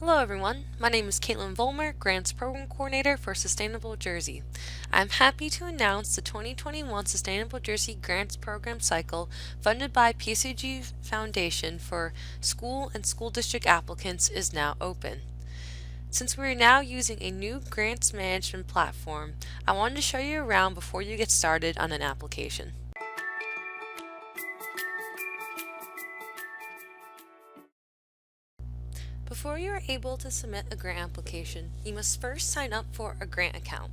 Hello everyone, my name is Caitlin Vollmer, Grants Program Coordinator for Sustainable Jersey. I'm happy to announce the 2021 Sustainable Jersey Grants Program Cycle funded by PSEG Foundation for school and school district applicants is now open. Since we are now using a new grants management platform, I wanted to show you around before you get started on an application. Before you are able to submit a grant application, you must first sign up for a grant account.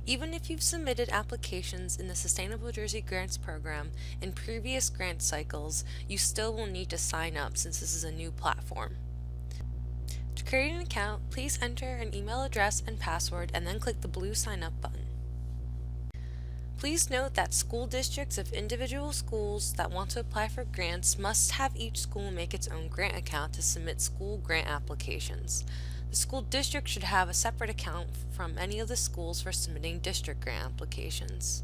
Even if you've submitted applications in the Sustainable Jersey Grants Program in previous grant cycles, you still will need to sign up since this is a new platform. To create an account, please enter an email address and password and then click the blue Sign Up button. Please note that school districts of individual schools that want to apply for grants must have each school make its own grant account to submit school grant applications. The school district should have a separate account from any of the schools for submitting district grant applications.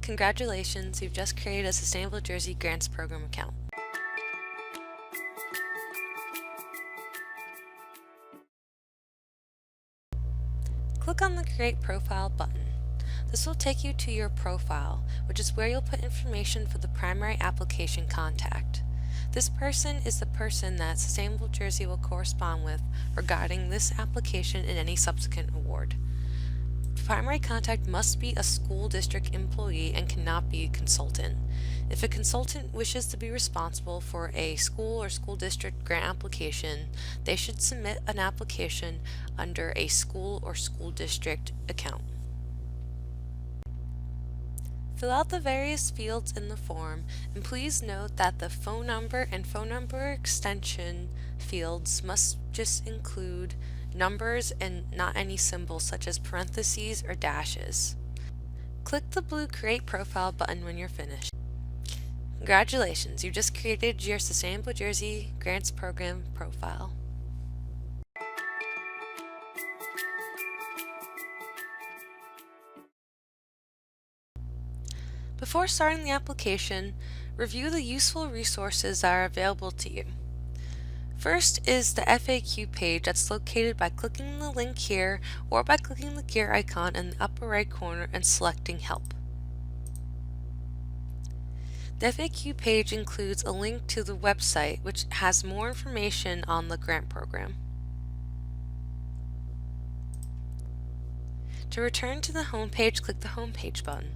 Congratulations, you've just created a Sustainable Jersey Grants Program account. Click on the Create Profile button. This will take you to your profile, which is where you'll put information for the primary application contact. This person is the person that Sustainable Jersey will correspond with regarding this application and any subsequent award. The primary contact must be a school district employee and cannot be a consultant. If a consultant wishes to be responsible for a school or school district grant application, they should submit an application under a school or school district account. Fill out the various fields in the form, and please note that the phone number and phone number extension fields must just include numbers and not any symbols such as parentheses or dashes. Click the blue Create Profile button when you're finished. Congratulations, you just created your Sustainable Jersey Grants Program profile. Before starting the application, review the useful resources that are available to you. First is the FAQ page that's located by clicking the link here or by clicking the gear icon in the upper right corner and selecting Help. The FAQ page includes a link to the website which has more information on the grant program. To return to the home page, click the Home Page button.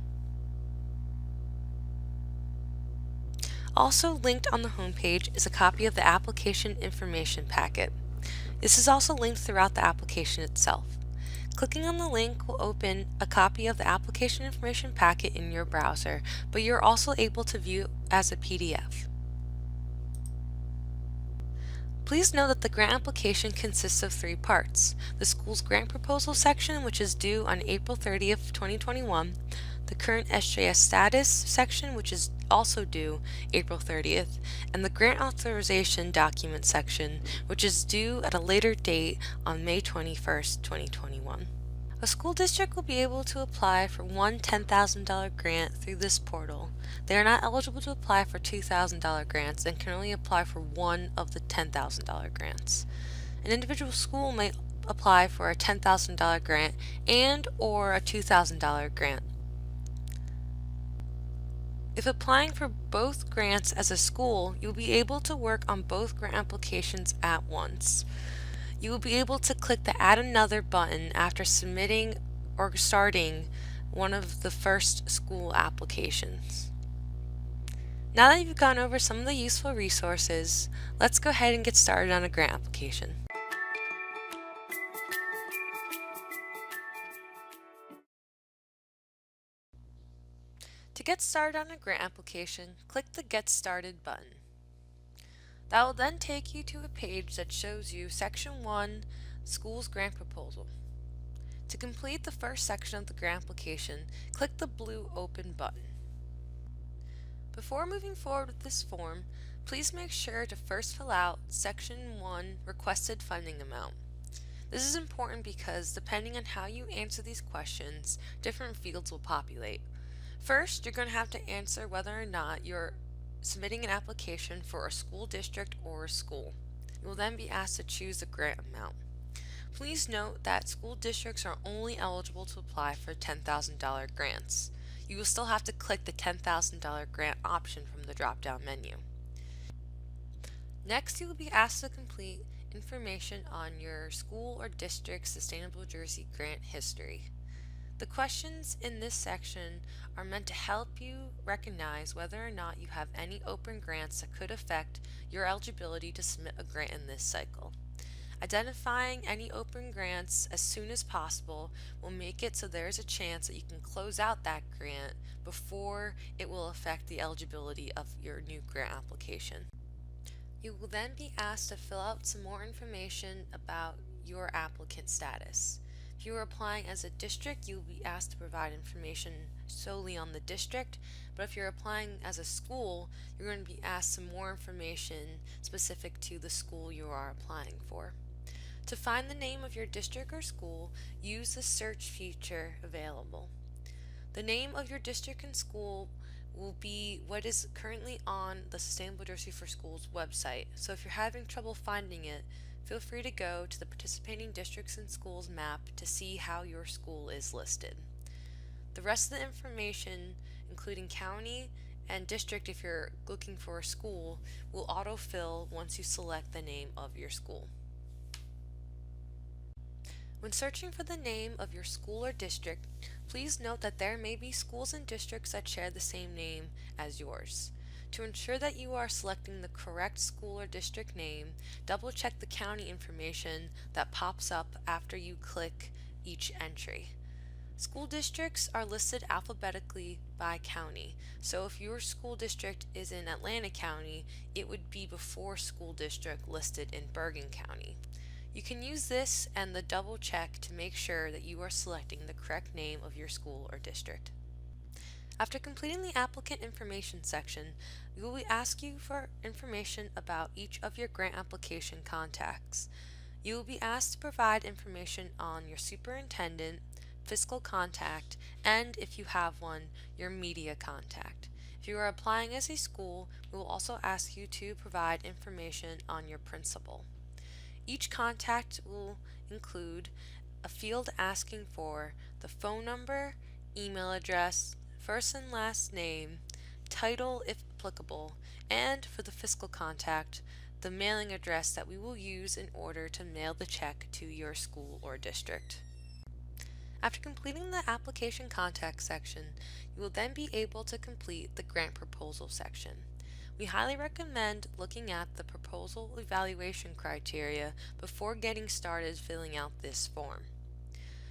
Also linked on the home page is a copy of the application information packet. This is also linked throughout the application itself. Clicking on the link will open a copy of the application information packet in your browser, but you're also able to view it as a PDF. Please note that the grant application consists of 3 parts: the school's grant proposal section, which is due on April 30th, 2021, the current SJS status section, which is also due April 30th, and the grant authorization document section, which is due at a later date on May 21st, 2021. A school district will be able to apply for one $10,000 grant through this portal. They are not eligible to apply for $2,000 grants and can only apply for one of the $10,000 grants. An individual school may apply for a $10,000 grant and or a $2,000 grant. If applying for both grants as a school, you'll be able to work on both grant applications at once. You will be able to click the Add Another button after submitting or starting one of the first school applications. Now that you've gone over some of the useful resources, let's go ahead and get started on a grant application. To get started on a grant application, click the Get Started button. That will then take you to a page that shows you Section 1, School's Grant Proposal. To complete the first section of the grant application, click the blue Open button. Before moving forward with this form, please make sure to first fill out Section 1, Requested Funding Amount. This is important because depending on how you answer these questions, different fields will populate. First, you're going to have to answer whether or not you're submitting an application for a school district or a school. You will then be asked to choose the grant amount. Please note that school districts are only eligible to apply for $10,000 grants. You will still have to click the $10,000 grant option from the drop-down menu. Next, you will be asked to complete information on your school or district's Sustainable Jersey grant history. The questions in this section are meant to help you recognize whether or not you have any open grants that could affect your eligibility to submit a grant in this cycle. Identifying any open grants as soon as possible will make it so there is a chance that you can close out that grant before it will affect the eligibility of your new grant application. You will then be asked to fill out some more information about your applicant status. If you are applying as a district, you will be asked to provide information solely on the district, but if you're applying as a school, you're going to be asked some more information specific to the school you are applying for. To find the name of your district or school, use the search feature available. The name of your district and school will be what is currently on the Sustainable Jersey for Schools website, so if you're having trouble finding it, feel free to go to the participating districts and schools map to see how your school is listed. The rest of the information, including county and district if you're looking for a school, will autofill once you select the name of your school. When searching for the name of your school or district, please note that there may be schools and districts that share the same name as yours. To ensure that you are selecting the correct school or district name, double check the county information that pops up after you click each entry. School districts are listed alphabetically by county, so if your school district is in Atlantic County, it would be before school district listed in Bergen County. You can use this and the double check to make sure that you are selecting the correct name of your school or district. After completing the applicant information section, we will ask you for information about each of your grant application contacts. You will be asked to provide information on your superintendent, fiscal contact, and if you have one, your media contact. If you are applying as a school, we will also ask you to provide information on your principal. Each contact will include a field asking for the phone number, email address, first and last name, title if applicable, and for the fiscal contact, the mailing address that we will use in order to mail the check to your school or district. After completing the application contact section, you will then be able to complete the grant proposal section. We highly recommend looking at the proposal evaluation criteria before getting started filling out this form.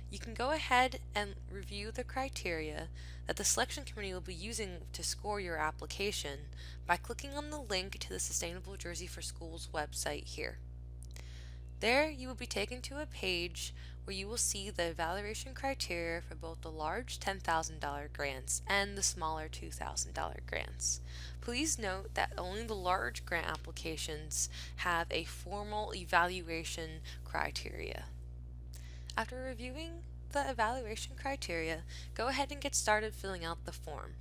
You can go ahead and review the criteria that the selection committee will be using to score your application by clicking on the link to the Sustainable Jersey for Schools website here. There you will be taken to a page where you will see the evaluation criteria for both the large $10,000 grants and the smaller $2,000 grants. Please note that only the large grant applications have a formal evaluation criteria. After reviewing the evaluation criteria, go ahead and get started filling out the form.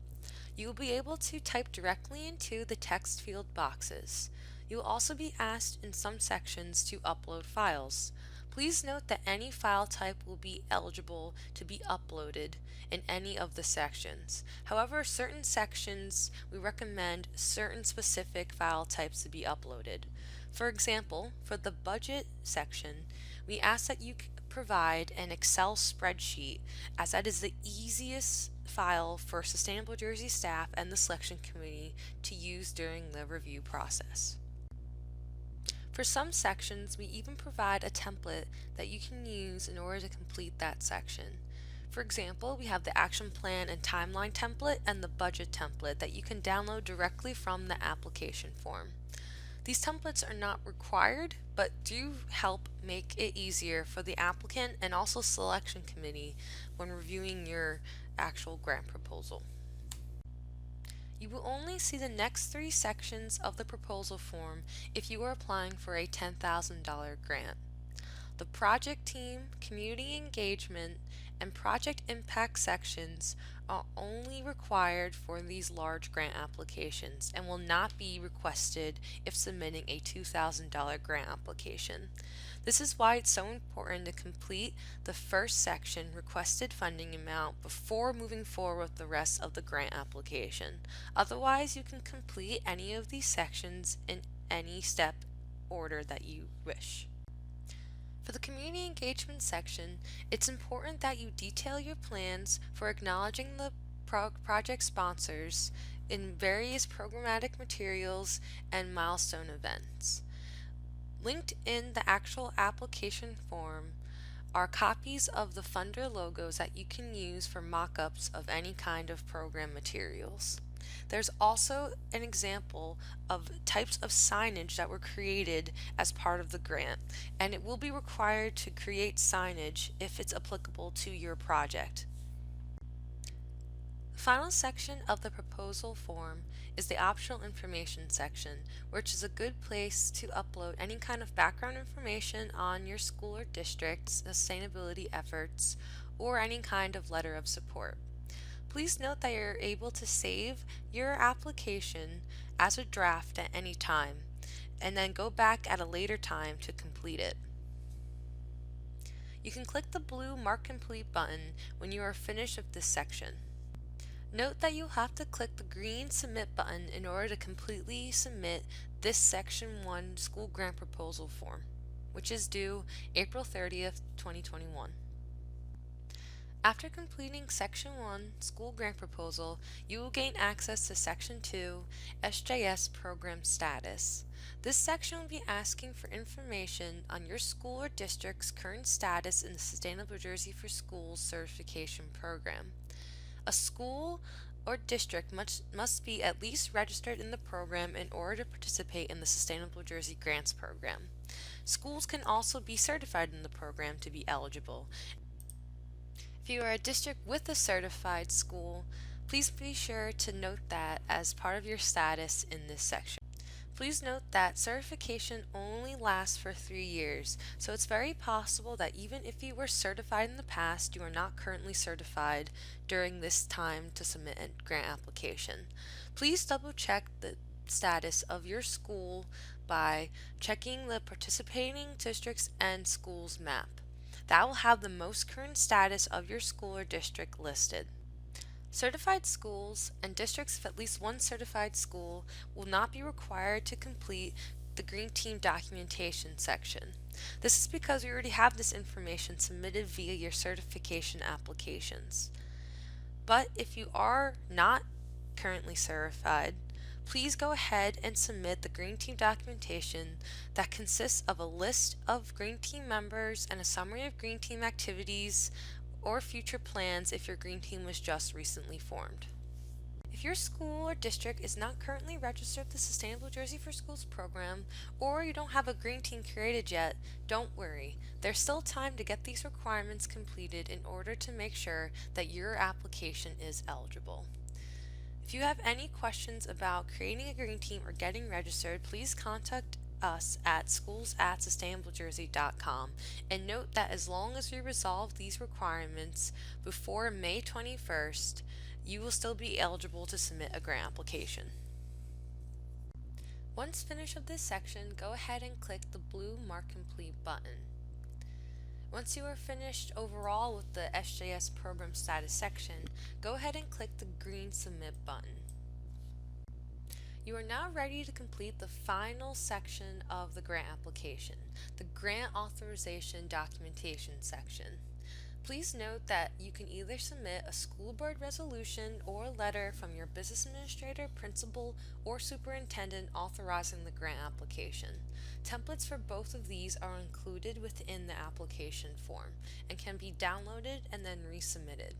You will be able to type directly into the text field boxes. You will also be asked in some sections to upload files. Please note that any file type will be eligible to be uploaded in any of the sections. However, certain sections we recommend certain specific file types to be uploaded. For example, for the budget section, we ask that you provide an Excel spreadsheet, as that is the easiest file for Sustainable Jersey staff and the selection committee to use during the review process. For some sections, we even provide a template that you can use in order to complete that section. For example, we have the action plan and timeline template and the budget template that you can download directly from the application form. These templates are not required, but do help make it easier for the applicant and also selection committee when reviewing your actual grant proposal. You will only see the next 3 sections of the proposal form if you are applying for a $10,000 grant. The project team, community engagement, and project impact sections are only required for these large grant applications and will not be requested if submitting a $2,000 grant application. This is why it's so important to complete the first section, requested funding amount, before moving forward with the rest of the grant application. Otherwise, you can complete any of these sections in any step order that you wish. For the community engagement section, it's important that you detail your plans for acknowledging the project sponsors in various programmatic materials and milestone events. Linked in the actual application form are copies of the funder logos that you can use for mock-ups of any kind of program materials. There's also an example of types of signage that were created as part of the grant, and it will be required to create signage if it's applicable to your project. The final section of the proposal form is the optional information section, which is a good place to upload any kind of background information on your school or district's sustainability efforts or any kind of letter of support. Please note that you're able to save your application as a draft at any time and then go back at a later time to complete it. You can click the blue Mark Complete button when you are finished with this section. Note that you'll have to click the green Submit button in order to completely submit this Section 1 School Grant Proposal form, which is due April 30th, 2021. After completing Section 1 School Grant Proposal, you will gain access to Section 2 SJS Program Status. This section will be asking for information on your school or district's current status in the Sustainable Jersey for Schools certification program. A school or district must be at least registered in the program in order to participate in the Sustainable Jersey Grants program. Schools can also be certified in the program to be eligible. If you are a district with a certified school, please be sure to note that as part of your status in this section. Please note that certification only lasts for 3 years, so it's very possible that even if you were certified in the past, you are not currently certified during this time to submit a grant application. Please double check the status of your school by checking the participating districts and schools map. That will have the most current status of your school or district listed. Certified schools and districts of at least one certified school will not be required to complete the Green Team documentation section. This is because we already have this information submitted via your certification applications. But if you are not currently certified, please go ahead and submit the Green Team documentation that consists of a list of Green Team members and a summary of Green Team activities or future plans if your Green Team was just recently formed. If your school or district is not currently registered with the Sustainable Jersey for Schools program, or you don't have a Green Team created yet, don't worry. There's still time to get these requirements completed in order to make sure that your application is eligible. If you have any questions about creating a Green Team or getting registered, please contact us at schools@sustainablejersey.com, and note that as long as we resolve these requirements before May 21st, you will still be eligible to submit a grant application. Once finished with this section, go ahead and click the blue Mark Complete button. Once you are finished overall with the SJS Program Status section, go ahead and click the green Submit button. You are now ready to complete the final section of the grant application, the Grant Authorization Documentation section. Please note that you can either submit a school board resolution or a letter from your business administrator, principal, or superintendent authorizing the grant application. Templates for both of these are included within the application form and can be downloaded and then resubmitted.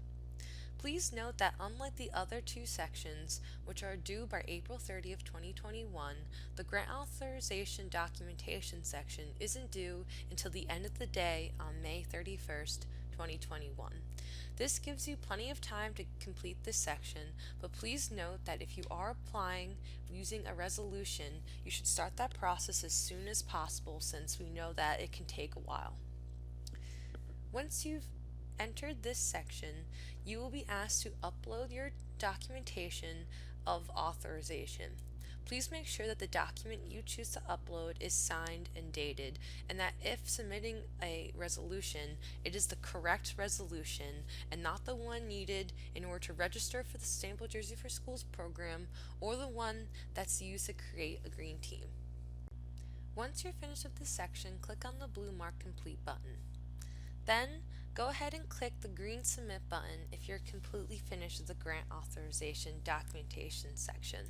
Please note that unlike the other two sections, which are due by April 30th, 2021, the Grant Authorization Documentation section isn't due until the end of the day on May 31st, 2021. This gives you plenty of time to complete this section, but please note that if you are applying using a resolution, you should start that process as soon as possible since we know that it can take a while. Once you've entered this section, you will be asked to upload your documentation of authorization. Please make sure that the document you choose to upload is signed and dated, and that if submitting a resolution, it is the correct resolution and not the one needed in order to register for the Sustainable Jersey for Schools program or the one that's used to create a green team. Once you're finished with this section, click on the blue Mark Complete button. Then, go ahead and click the green Submit button if you're completely finished with the grant authorization documentation section.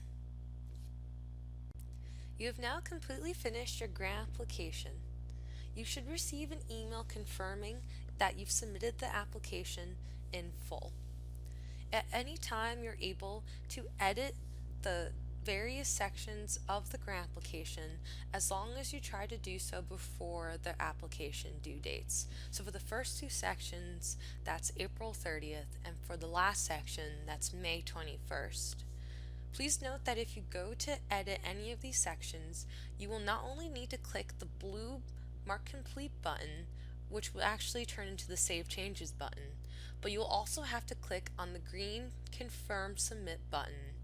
You have now completely finished your grant application. You should receive an email confirming that you've submitted the application in full. At any time, you're able to edit the various sections of the grant application as long as you try to do so before the application due dates. So for the first two sections, that's April 30th, and for the last section, that's May 21st. Please note that if you go to edit any of these sections, you will not only need to click the blue Mark Complete button, which will actually turn into the Save Changes button, but you'll also have to click on the green Confirm Submit button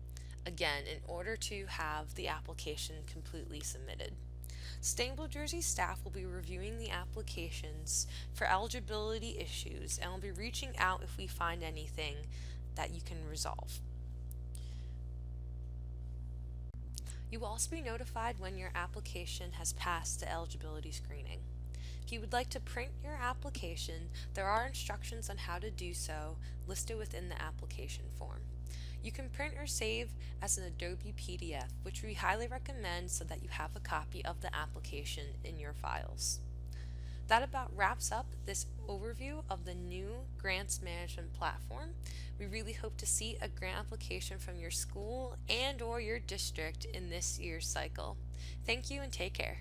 again in order to have the application completely submitted. Sustainable Jersey staff will be reviewing the applications for eligibility issues and will be reaching out if we find anything that you can resolve. You will also be notified when your application has passed the eligibility screening. If you would like to print your application, there are instructions on how to do so listed within the application form. You can print or save as an Adobe PDF, which we highly recommend so that you have a copy of the application in your files. That about wraps up this overview of the new grants management platform. We really hope to see a grant application from your school and or your district in this year's cycle. Thank you and take care.